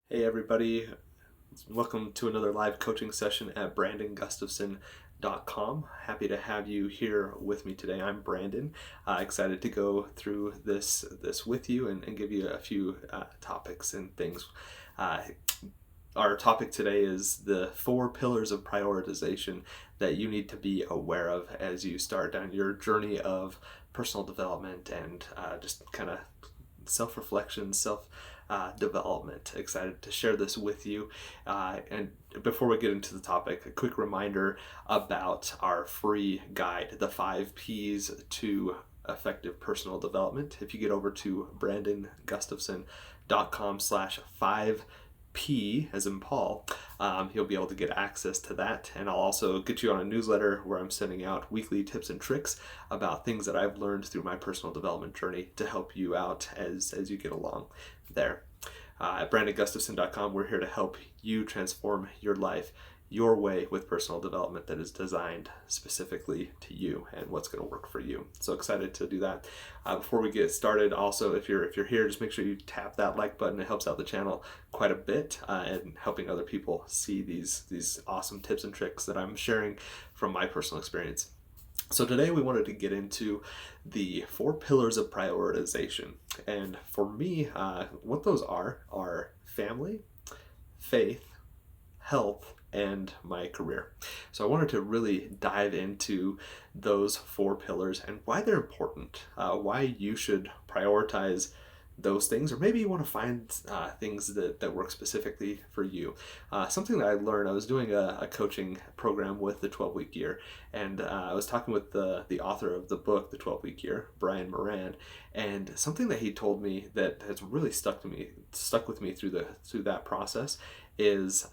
Hey everybody, welcome to another live coaching session at brandongustafson.com. Happy to have you here with me today. I'm Brandon. Excited to go through this with you and give you a few topics and things. Uh, our topic today is the 4 pillars of prioritization that you need to be aware of as you start down your journey of personal development and just kind of self-reflection, self development. Excited to share this with you. And before we get into the topic, a quick reminder about our free guide, the 5 P's to effective personal development. If you get over to brandongustafson.com/5P as in Paul, you'll be able to get access to that. And I'll also get you on a newsletter where I'm sending out weekly tips and tricks about things that I've learned through my personal development journey to help you out as you get along there. At brandongustafson.com, we're here to help you transform your life your way with personal development that is designed specifically to you and what's going to work for you. So excited to do that. Before we get started, also, if you're here, just make sure you tap that like button. It helps out the channel quite a bit and helping other people see these awesome tips and tricks that I'm sharing from my personal experience. So today we wanted to get into the 4 pillars of prioritization. And for me, what those are family, faith, health, and my career. So I wanted to really dive into those 4 pillars and why they're important, why you should prioritize those things, or maybe you want to find things that work specifically for you. Something that I learned, I was doing a coaching program with the 12-week year, and I was talking with the author of the book, The 12-Week Year, Brian Moran, and something that he told me that has really stuck with me through that process is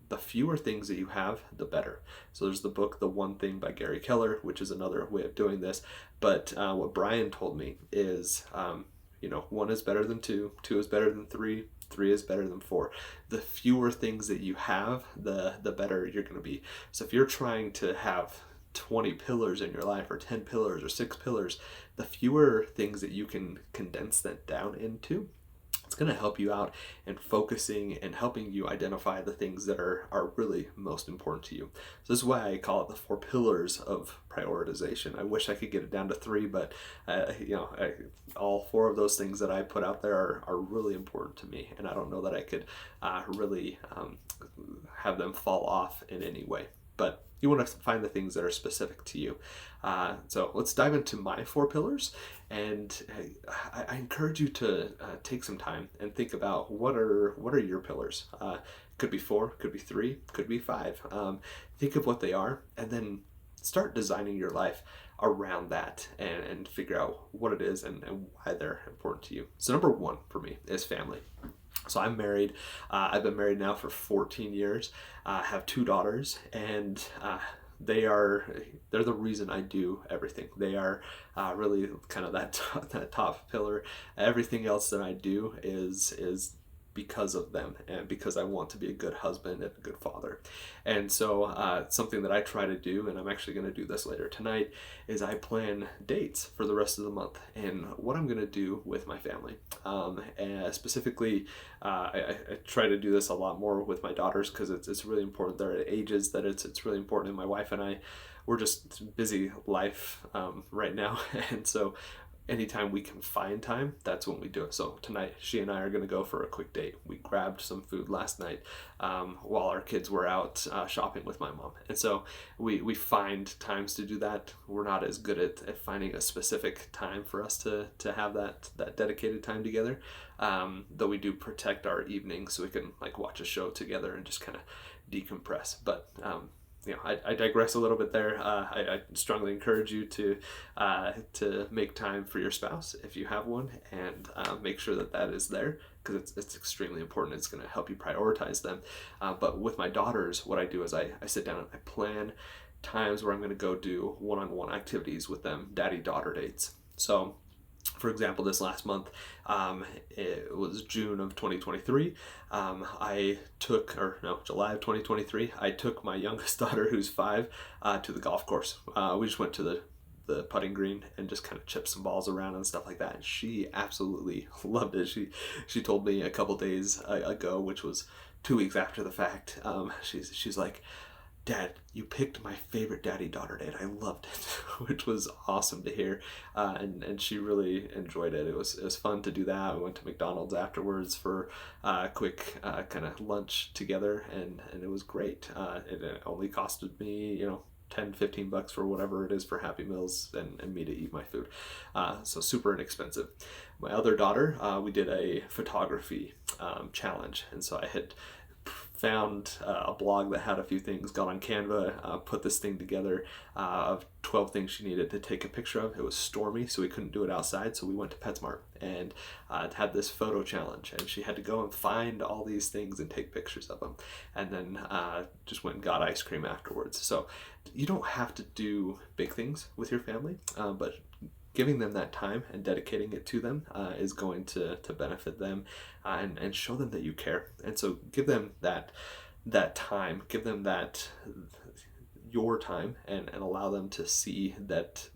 the fewer things that you have, the better. So there's the book, The One Thing by Gary Keller, which is another way of doing this. But what Brian told me is, 1 is better than 2, 2 is better than 3, 3 is better than 4. The fewer things that you have, the better you're going to be. So if you're trying to have 20 pillars in your life, or 10 pillars, or 6 pillars, the fewer things that you can condense that down into, it's going to help you out in focusing and helping you identify the things that are really most important to you. So this is why I call it the 4 pillars of prioritization. I wish I could get it down to 3, but all 4 of those things that I put out there are really important to me, and I don't know that I could really have them fall off in any way. But you want to find the things that are specific to you. So let's dive into my 4 pillars, and I encourage you to take some time and think about what are your pillars. Could be 4, could be 3, could be 5. Think of what they are, and then start designing your life around that and figure out what it is and why they're important to you. So number 1 for me is family. So I'm married. I've been married now for 14 years. Have 2 daughters, and they're the reason I do everything. They are really kind of that top pillar. Everything else that I do is because of them and because I want to be a good husband and a good father. And so something that I try to do, and I'm actually going to do this later tonight, is I plan dates for the rest of the month and what I'm going to do with my family. And specifically, I try to do this a lot more with my daughters because it's really important. They're at ages that it's really important. And my wife and I, we're just busy life right now. And so anytime we can find time, that's when we do it. So tonight, she and I are going to go for a quick date. We grabbed some food last night while our kids were out shopping with my mom. And so we find times to do that. We're not as good at finding a specific time for us to have that dedicated time together, though we do protect our evenings so we can watch a show together and just kind of decompress. But I digress a little bit there. I strongly encourage you to make time for your spouse if you have one, and make sure that is there because it's extremely important. It's going to help you prioritize them. But with my daughters, what I do is I sit down and I plan times where I'm going to go do one-on-one activities with them, daddy-daughter dates. So for example, this last month, it was June of 2023. July of 2023, I took my youngest daughter, who's 5, to the golf course. We just went to the putting green and just kind of chip some balls around and stuff like that. And she absolutely loved it. She told me a couple days ago, which was 2 weeks after the fact. She's like, Dad, you picked my favorite daddy-daughter date. I loved it, which was awesome to hear, and she really enjoyed it. It was fun to do that. We went to McDonald's afterwards for a quick kind of lunch together, and it was great. It only costed me, 10-15 bucks for whatever it is for Happy Meals and me to eat my food. So super inexpensive. My other daughter, we did a photography challenge, and so I had found a blog that had a few things, got on Canva, put this thing together of 12 things she needed to take a picture of. It was stormy, so we couldn't do it outside, so we went to PetSmart and had this photo challenge, and she had to go and find all these things and take pictures of them, and then just went and got ice cream afterwards. So you don't have to do big things with your family, but giving them that time and dedicating it to them is going to benefit them, and show them that you care. And so give them that time, give them that your time, and allow them to see that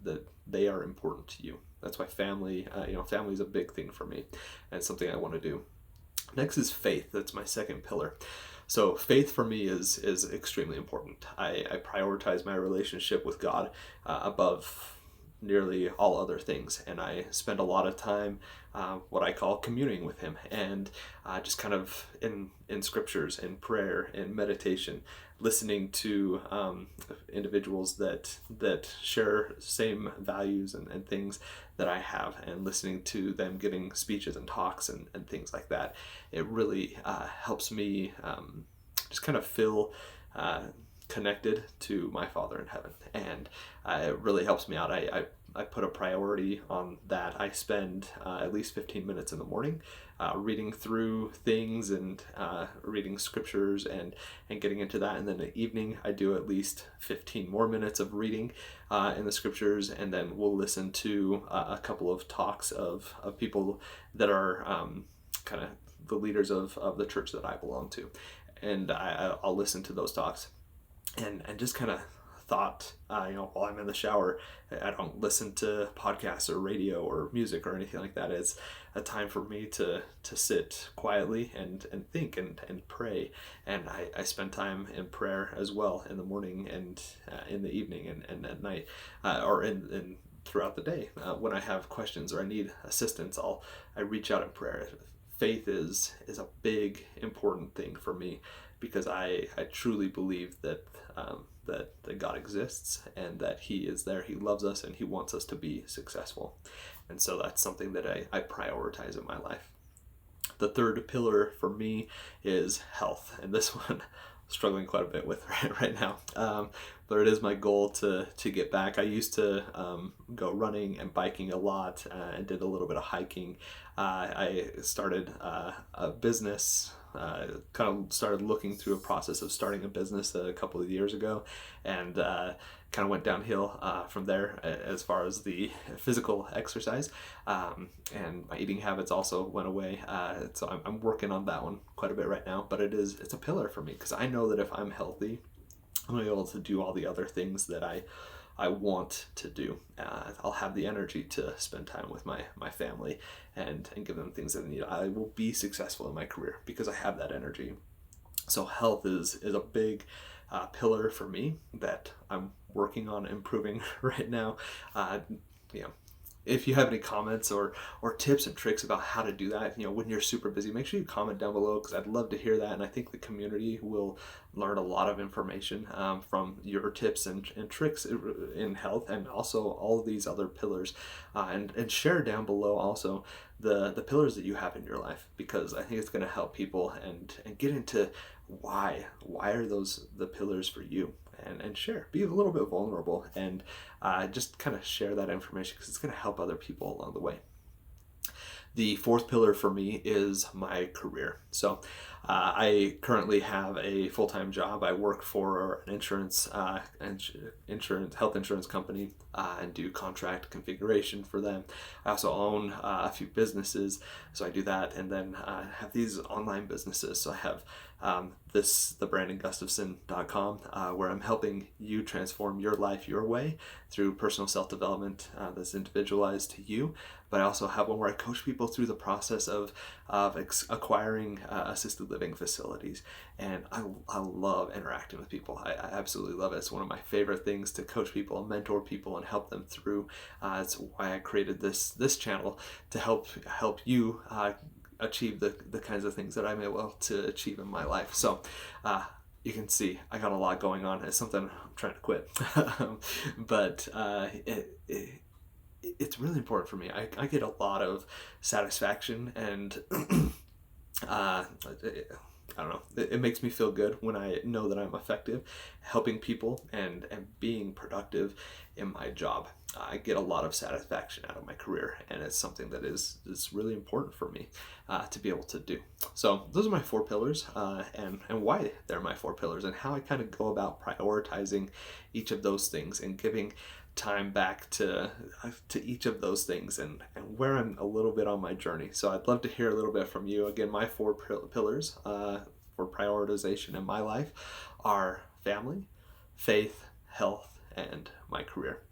they are important to you. That's why family is a big thing for me, and it's something I want to do. Next is faith. That's my second pillar. So faith for me is extremely important. I prioritize my relationship with God above nearly all other things, and I spend a lot of time what I call communing with him, and just kind of in scriptures, in prayer, in meditation, listening to individuals that share same values and things that I have, and listening to them giving speeches and talks and things like that. It really helps me just kind of feel connected to my Father in heaven, and it really helps me out. I put a priority on that. I spend at least 15 minutes in the morning reading through things and reading scriptures and getting into that, and then in the evening I do at least 15 more minutes of reading in the scriptures, and then we'll listen to a couple of talks of people that are kind of the leaders of the church that I belong to, and I'll listen to those talks. And just kind of thought, while I'm in the shower, I don't listen to podcasts or radio or music or anything like that. It's a time for me to sit quietly and think and pray. And I spend time in prayer as well in the morning and in the evening and at night, or in throughout the day. When I have questions or I need assistance, I reach out in prayer. Faith is a big, important thing for me, because I truly believe that God exists, and that he is there, he loves us, and he wants us to be successful. And so that's something that I prioritize in my life. The third pillar for me is health, and this one I'm struggling quite a bit with right now. But it is my goal to get back. I used to go running and biking a lot, and did a little bit of hiking. I started a business, kind of started looking through a process of starting a business a couple of years ago, and kind of went downhill from there as far as the physical exercise, and my eating habits also went away. So I'm working on that one quite a bit right now, but it's a pillar for me, because I know that if I'm healthy, I'm going to be able to do all the other things that I want to do. I'll have the energy to spend time with my family and give them things that they need. I will be successful in my career because I have that energy. So health is a big pillar for me that I'm working on improving right now. If you have any comments or tips and tricks about how to do that, when you're super busy, make sure you comment down below, because I'd love to hear that. And I think the community will learn a lot of information from your tips and tricks in health, and also all of these other pillars. And share down below also the pillars that you have in your life, because I think it's going to help people and get into why are those the pillars for you. And share, be a little bit vulnerable, and just kind of share that information, because it's going to help other people along the way. The fourth pillar for me is my career. So I currently have a full-time job. I work for an health insurance company, and do contract configuration for them. I also own a few businesses, so I do that, and then have these online businesses. So I have the brandongustafson.com, where I'm helping you transform your life your way through personal self-development that's individualized to you. But I also have one where I coach people through the process of acquiring assisted living facilities. And I love interacting with people. I absolutely love it. It's one of my favorite things to coach people and mentor people and help them through. It's why I created this channel, to help you achieve the kinds of things that I'm able to achieve in my life. So you can see I got a lot going on. It's something I'm trying to quit. But it's really important for me. I get a lot of satisfaction, and I don't know, it makes me feel good when I know that I'm effective helping people and being productive in my job. I get a lot of satisfaction out of my career, and it's something that is really important for me to be able to do. So those are my 4 pillars, and why they're my 4 pillars, and how I kind of go about prioritizing each of those things and giving time back to each of those things, and where I'm a little bit on my journey. So I'd love to hear a little bit from you. Again, my 4 pillars for prioritization in my life are family, faith, health, and my career.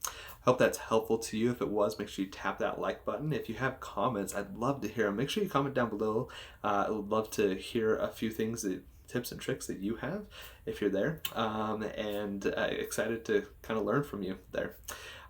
Hope that's helpful to you. If it was, make sure you tap that like button. If you have comments, I'd love to hear them. Make sure you comment down below. I would love to hear a few things, tips and tricks that you have if you're there, and excited to kind of learn from you there.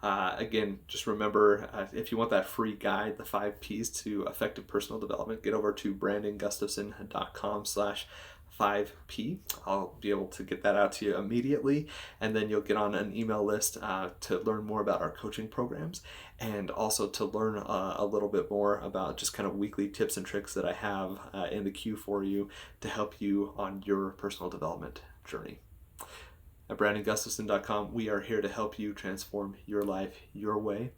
Again, just remember, if you want that free guide, the 5 P's to effective personal development, get over to brandongustafson.com/5P. I'll be able to get that out to you immediately, and then you'll get on an email list to learn more about our coaching programs, and also to learn a little bit more about just kind of weekly tips and tricks that I have in the queue for you to help you on your personal development journey. At brandongustafson.com, we are here to help you transform your life your way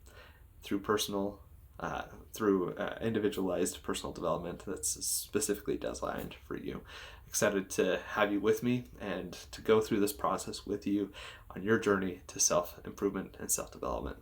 through individualized personal development that's specifically designed for you. Excited to have you with me and to go through this process with you on your journey to self-improvement and self-development.